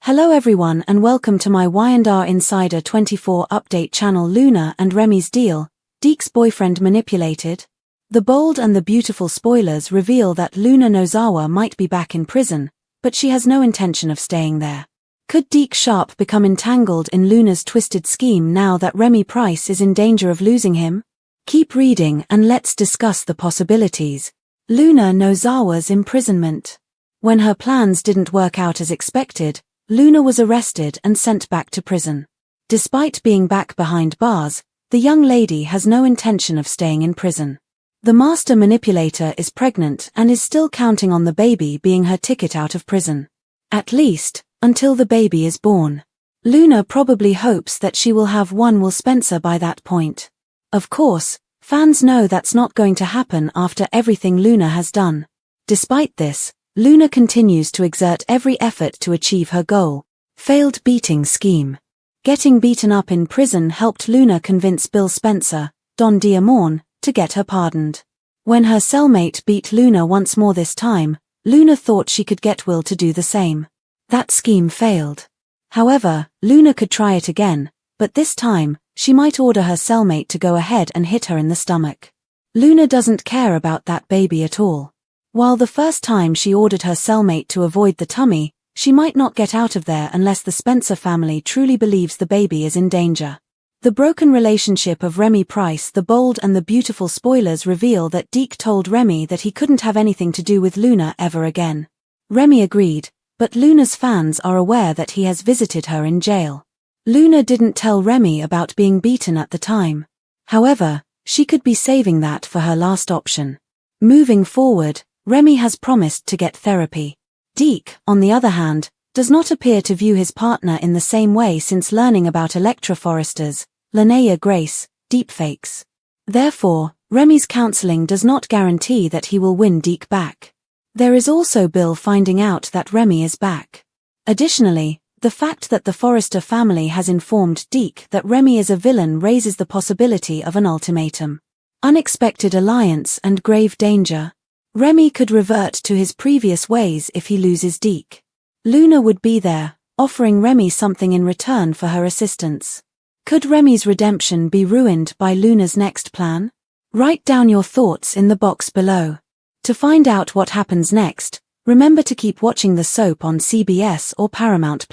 Hello everyone and welcome to my Y&R Insider 24 update channel. Luna and Remy's deal, Deke's boyfriend manipulated. The bold and the beautiful spoilers reveal that Luna Nozawa might be back in prison, but she has no intention of staying there. Could Deke Sharp become entangled in Luna's twisted scheme now that Remy Price is in danger of losing him? Keep reading and let's discuss the possibilities. Luna Nozawa's imprisonment. When her plans didn't work out as expected, Luna was arrested and sent back to prison. Despite being back behind bars, the young lady has no intention of staying in prison. The master manipulator is pregnant and is still counting on the baby being her ticket out of prison. At least, until the baby is born. Luna probably hopes that she will have one Will Spencer by that point. Of course, fans know that's not going to happen after everything Luna has done. Despite this, Luna continues to exert every effort to achieve her goal. Failed beating scheme. Getting beaten up in prison helped Luna convince Bill Spencer, Don Diamond, to get her pardoned. When her cellmate beat Luna once more this time, Luna thought she could get Will to do the same. That scheme failed. However, Luna could try it again, but this time, she might order her cellmate to go ahead and hit her in the stomach. Luna doesn't care about that baby at all. While the first time she ordered her cellmate to avoid the tummy, she might not get out of there unless the Spencer family truly believes the baby is in danger. The broken relationship of Remy Price. The bold and the beautiful spoilers reveal that Deke told Remy that he couldn't have anything to do with Luna ever again. Remy agreed, but Luna's fans are aware that he has visited her in jail. Luna didn't tell Remy about being beaten at the time. However, she could be saving that for her last option. Moving forward, Remy has promised to get therapy. Deke, on the other hand, does not appear to view his partner in the same way since learning about Electra Forrester's, Linnea Grace, deepfakes. Therefore, Remy's counseling does not guarantee that he will win Deke back. There is also Bill finding out that Remy is back. Additionally, the fact that the Forrester family has informed Deke that Remy is a villain raises the possibility of an ultimatum. Unexpected alliance and grave danger. Remy could revert to his previous ways if he loses Deke. Luna would be there, offering Remy something in return for her assistance. Could Remy's redemption be ruined by Luna's next plan? Write down your thoughts in the box below. To find out what happens next, remember to keep watching the soap on CBS or Paramount+.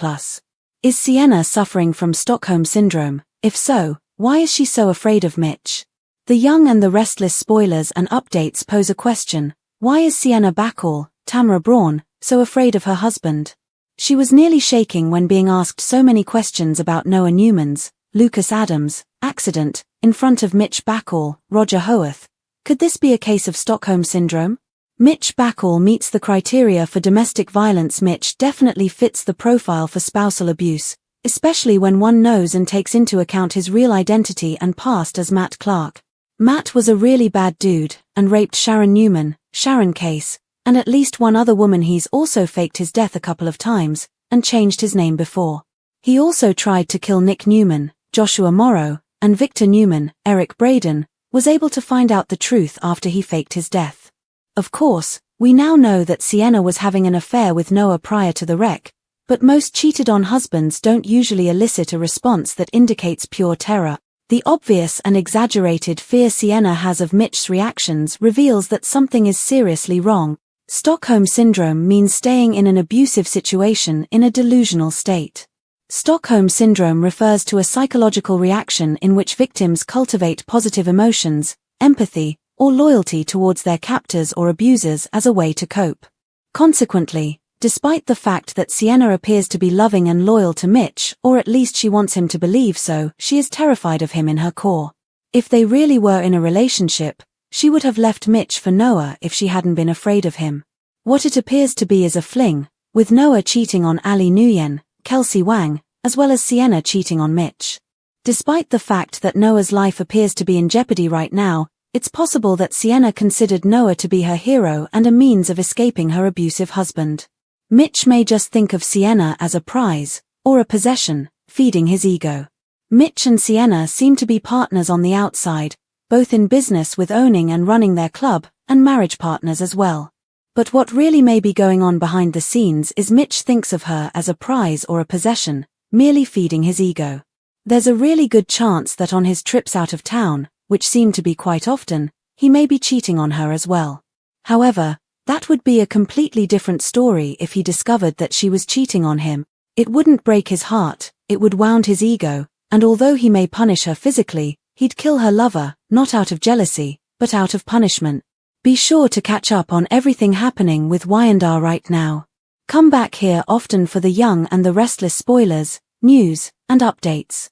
Is Sienna suffering from Stockholm Syndrome? If so, why is she so afraid of Mitch? The young and the restless spoilers and updates pose a question. Why is Sienna Bacall, Tamara Braun, so afraid of her husband? She was nearly shaking when being asked so many questions about Noah Newman's, Lucas Adams, accident, in front of Mitch Bacall, Roger Howarth. Could this be a case of Stockholm Syndrome? Mitch Bacall meets the criteria for domestic violence. Mitch definitely fits the profile for spousal abuse, especially when one knows and takes into account his real identity and past as Matt Clark. Matt was a really bad dude, and raped Sharon Newman, Sharon Case, and at least one other woman. He's also faked his death a couple of times, and changed his name before. He also tried to kill Nick Newman, Joshua Morrow, and Victor Newman. Eric Braden was able to find out the truth after he faked his death. Of course, we now know that Sienna was having an affair with Noah prior to the wreck, but most cheated-on husbands don't usually elicit a response that indicates pure terror. The obvious and exaggerated fear Sienna has of Mitch's reactions reveals that something is seriously wrong. Stockholm Syndrome means staying in an abusive situation in a delusional state. Stockholm Syndrome refers to a psychological reaction in which victims cultivate positive emotions, empathy, or loyalty towards their captors or abusers as a way to cope. Consequently, despite the fact that Sienna appears to be loving and loyal to Mitch, or at least she wants him to believe so, she is terrified of him in her core. If they really were in a relationship, she would have left Mitch for Noah if she hadn't been afraid of him. What it appears to be is a fling, with Noah cheating on Ali Nguyen, Kelsey Wang, as well as Sienna cheating on Mitch. Despite the fact that Noah's life appears to be in jeopardy right now, it's possible that Sienna considered Noah to be her hero and a means of escaping her abusive husband. Mitch may just think of Sienna as a prize, or a possession, feeding his ego. Mitch and Sienna seem to be partners on the outside, both in business with owning and running their club, and marriage partners as well. But what really may be going on behind the scenes is Mitch thinks of her as a prize or a possession, merely feeding his ego. There's a really good chance that on his trips out of town, which seem to be quite often, he may be cheating on her as well. However, that would be a completely different story if he discovered that she was cheating on him. It wouldn't break his heart, it would wound his ego, and although he may punish her physically, he'd kill her lover, not out of jealousy, but out of punishment. Be sure to catch up on everything happening with Y&R right now. Come back here often for the young and the restless spoilers, news, and updates.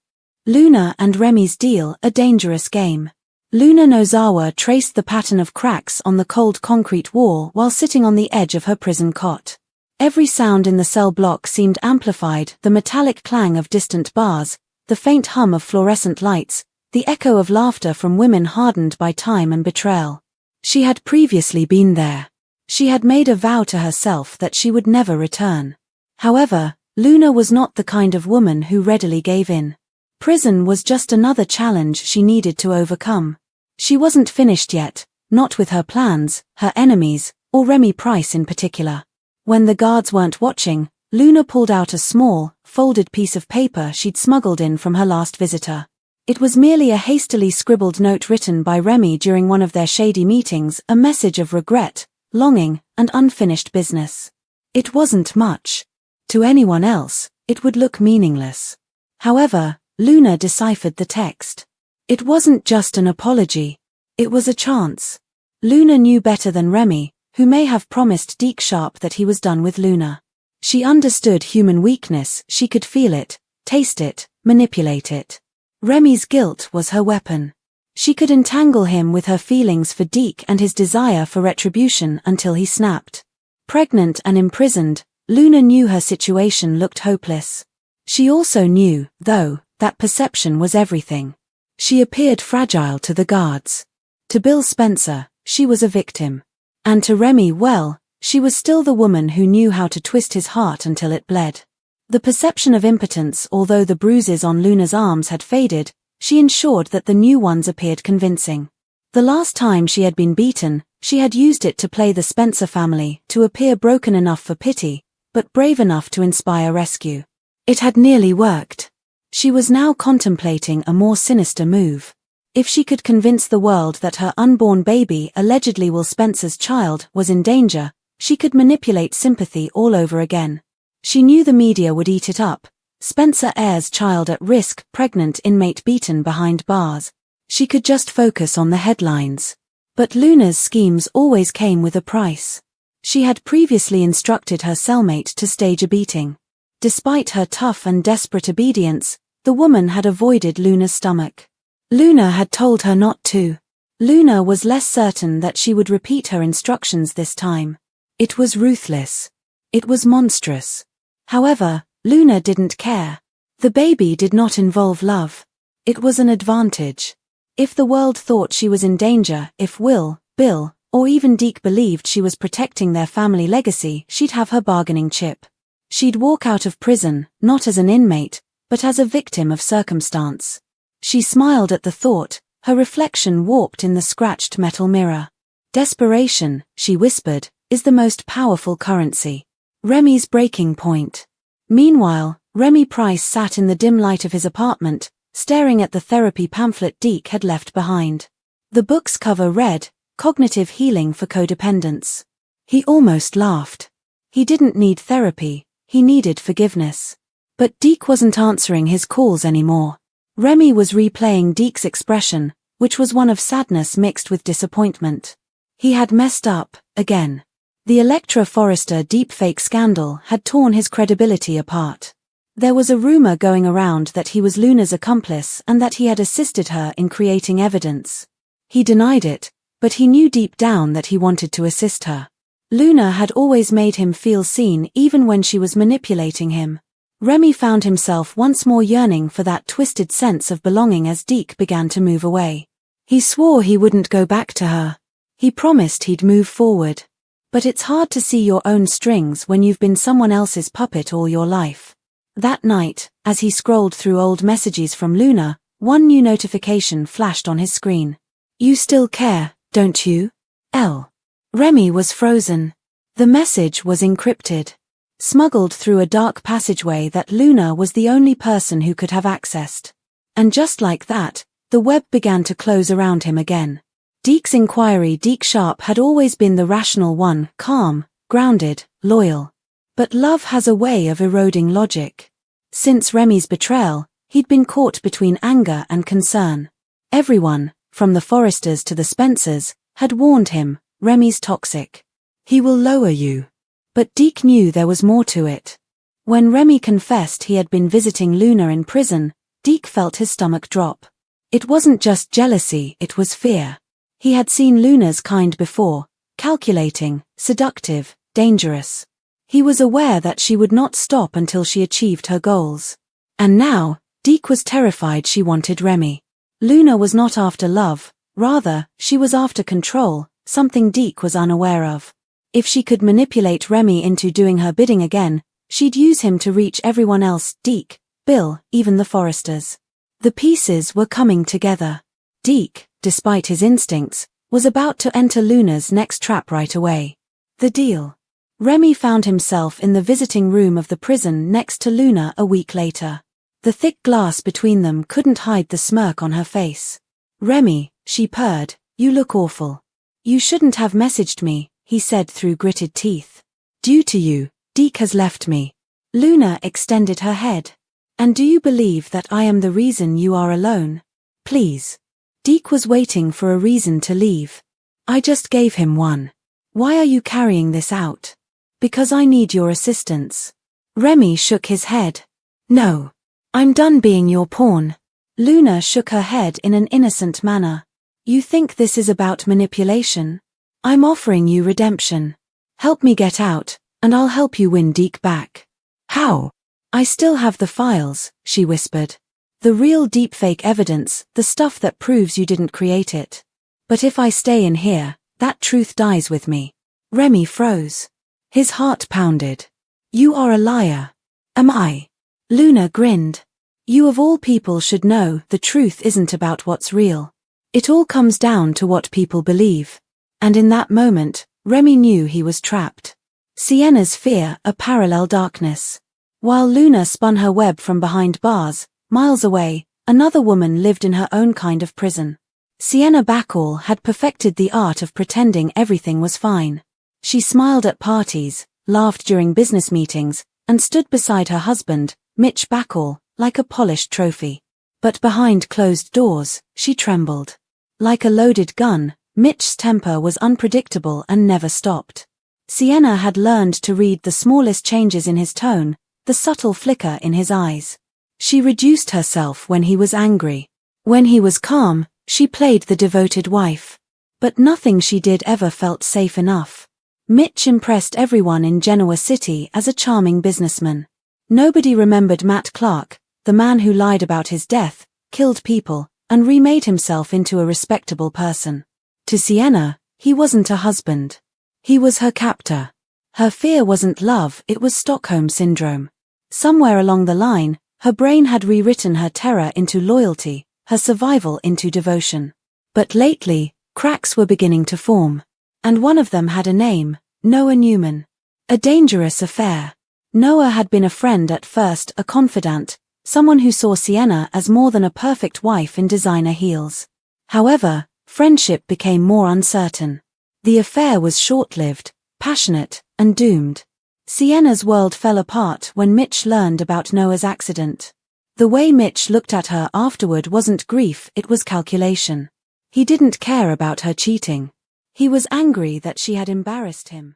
Luna and Remy's deal, a dangerous game. Luna Nozawa traced the pattern of cracks on the cold concrete wall while sitting on the edge of her prison cot. Every sound in the cell block seemed amplified, the metallic clang of distant bars, the faint hum of fluorescent lights, the echo of laughter from women hardened by time and betrayal. She had previously been there. She had made a vow to herself that she would never return. However, Luna was not the kind of woman who readily gave in. Prison was just another challenge she needed to overcome. She wasn't finished yet, not with her plans, her enemies, or Remy Price in particular. When the guards weren't watching, Luna pulled out a small, folded piece of paper she'd smuggled in from her last visitor. It was merely a hastily scribbled note written by Remy during one of their shady meetings, a message of regret, longing, and unfinished business. It wasn't much. To anyone else, it would look meaningless. However, Luna deciphered the text. It wasn't just an apology. It was a chance. Luna knew better than Remy, who may have promised Deke Sharp that he was done with Luna. She understood human weakness, she could feel it, taste it, manipulate it. Remy's guilt was her weapon. She could entangle him with her feelings for Deke and his desire for retribution until he snapped. Pregnant and imprisoned, Luna knew her situation looked hopeless. She also knew, though, that perception was everything. She appeared fragile to the guards. To Bill Spencer, she was a victim. And to Remy, well, she was still the woman who knew how to twist his heart until it bled. The perception of impotence, although the bruises on Luna's arms had faded, she ensured that the new ones appeared convincing. The last time she had been beaten, she had used it to play the Spencer family, to appear broken enough for pity, but brave enough to inspire rescue. It had nearly worked. She was now contemplating a more sinister move. If she could convince the world that her unborn baby, allegedly Will Spencer's child, was in danger, she could manipulate sympathy all over again. She knew the media would eat it up. Spencer Ayres' child at risk, pregnant inmate beaten behind bars. She could just focus on the headlines. But Luna's schemes always came with a price. She had previously instructed her cellmate to stage a beating. Despite her tough and desperate obedience, the woman had avoided Luna's stomach. Luna had told her not to. Luna was less certain that she would repeat her instructions this time. It was ruthless. It was monstrous. However, Luna didn't care. The baby did not involve love. It was an advantage. If the world thought she was in danger, if Will, Bill, or even Deke believed she was protecting their family legacy, she'd have her bargaining chip. She'd walk out of prison, not as an inmate, but as a victim of circumstance. She smiled at the thought, her reflection warped in the scratched metal mirror. Desperation, she whispered, is the most powerful currency. Remy's breaking point. Meanwhile, Remy Price sat in the dim light of his apartment, staring at the therapy pamphlet Deke had left behind. The book's cover read, Cognitive Healing for Codependence. He almost laughed. He didn't need therapy, he needed forgiveness. But Deke wasn't answering his calls anymore. Remy was replaying Deke's expression, which was one of sadness mixed with disappointment. He had messed up, again. The Electra Forrester deepfake scandal had torn his credibility apart. There was a rumor going around that he was Luna's accomplice and that he had assisted her in creating evidence. He denied it, but he knew deep down that he wanted to assist her. Luna had always made him feel seen even when she was manipulating him. Remy found himself once more yearning for that twisted sense of belonging as Deke began to move away. He swore he wouldn't go back to her. He promised he'd move forward. But it's hard to see your own strings when you've been someone else's puppet all your life. That night, as he scrolled through old messages from Luna, one new notification flashed on his screen. You still care, don't you? L. Remy was frozen. The message was encrypted, smuggled through a dark passageway that Luna was the only person who could have accessed. And just like that, the web began to close around him again. Deke's inquiry. Deke Sharp had always been the rational one, calm, grounded, loyal. But love has a way of eroding logic. Since Remy's betrayal, he'd been caught between anger and concern. Everyone, from the Forresters to the Spencers, had warned him, Remy's toxic. He will lower you. But Deke knew there was more to it. When Remy confessed he had been visiting Luna in prison, Deke felt his stomach drop. It wasn't just jealousy, it was fear. He had seen Luna's kind before, calculating, seductive, dangerous. He was aware that she would not stop until she achieved her goals. And now, Deke was terrified she wanted Remy. Luna was not after love, rather, she was after control, something Deke was unaware of. If she could manipulate Remy into doing her bidding again, she'd use him to reach everyone else, Deke, Bill, even the Forresters. The pieces were coming together. Deke, despite his instincts, was about to enter Luna's next trap right away. The deal. Remy found himself in the visiting room of the prison next to Luna a week later. The thick glass between them couldn't hide the smirk on her face. Remy, she purred, you look awful. You shouldn't have messaged me, he said through gritted teeth. Due to you, Deke has left me. Luna extended her head. And do you believe that I am the reason you are alone? Please. Deke was waiting for a reason to leave. I just gave him one. Why are you carrying this out? Because I need your assistance. Remy shook his head. No. I'm done being your pawn. Luna shook her head in an innocent manner. You think this is about manipulation? I'm offering you redemption. Help me get out, and I'll help you win Deke back. How? I still have the files, she whispered. The real deepfake evidence, the stuff that proves you didn't create it. But if I stay in here, that truth dies with me. Remy froze. His heart pounded. You are a liar. Am I? Luna grinned. You of all people should know the truth isn't about what's real. It all comes down to what people believe. And in that moment, Remy knew he was trapped. Sienna's fear, a parallel darkness. While Luna spun her web from behind bars, miles away, another woman lived in her own kind of prison. Sienna Bacall had perfected the art of pretending everything was fine. She smiled at parties, laughed during business meetings, and stood beside her husband, Mitch Bacall, like a polished trophy. But behind closed doors, she trembled. Like a loaded gun, Mitch's temper was unpredictable and never stopped. Sienna had learned to read the smallest changes in his tone, the subtle flicker in his eyes. She reduced herself when he was angry. When he was calm, she played the devoted wife. But nothing she did ever felt safe enough. Mitch impressed everyone in Genoa City as a charming businessman. Nobody remembered Matt Clark, the man who lied about his death, killed people, and remade himself into a respectable person. To Sienna, he wasn't a husband. He was her captor. Her fear wasn't love, it was Stockholm Syndrome. Somewhere along the line, her brain had rewritten her terror into loyalty, her survival into devotion. But lately, cracks were beginning to form. And one of them had a name, Noah Newman. A dangerous affair. Noah had been a friend at first, a confidant, someone who saw Sienna as more than a perfect wife in designer heels. However, friendship became more uncertain. The affair was short-lived, passionate, and doomed. Sienna's world fell apart when Mitch learned about Noah's accident. The way Mitch looked at her afterward wasn't grief, it was calculation. He didn't care about her cheating. He was angry that she had embarrassed him.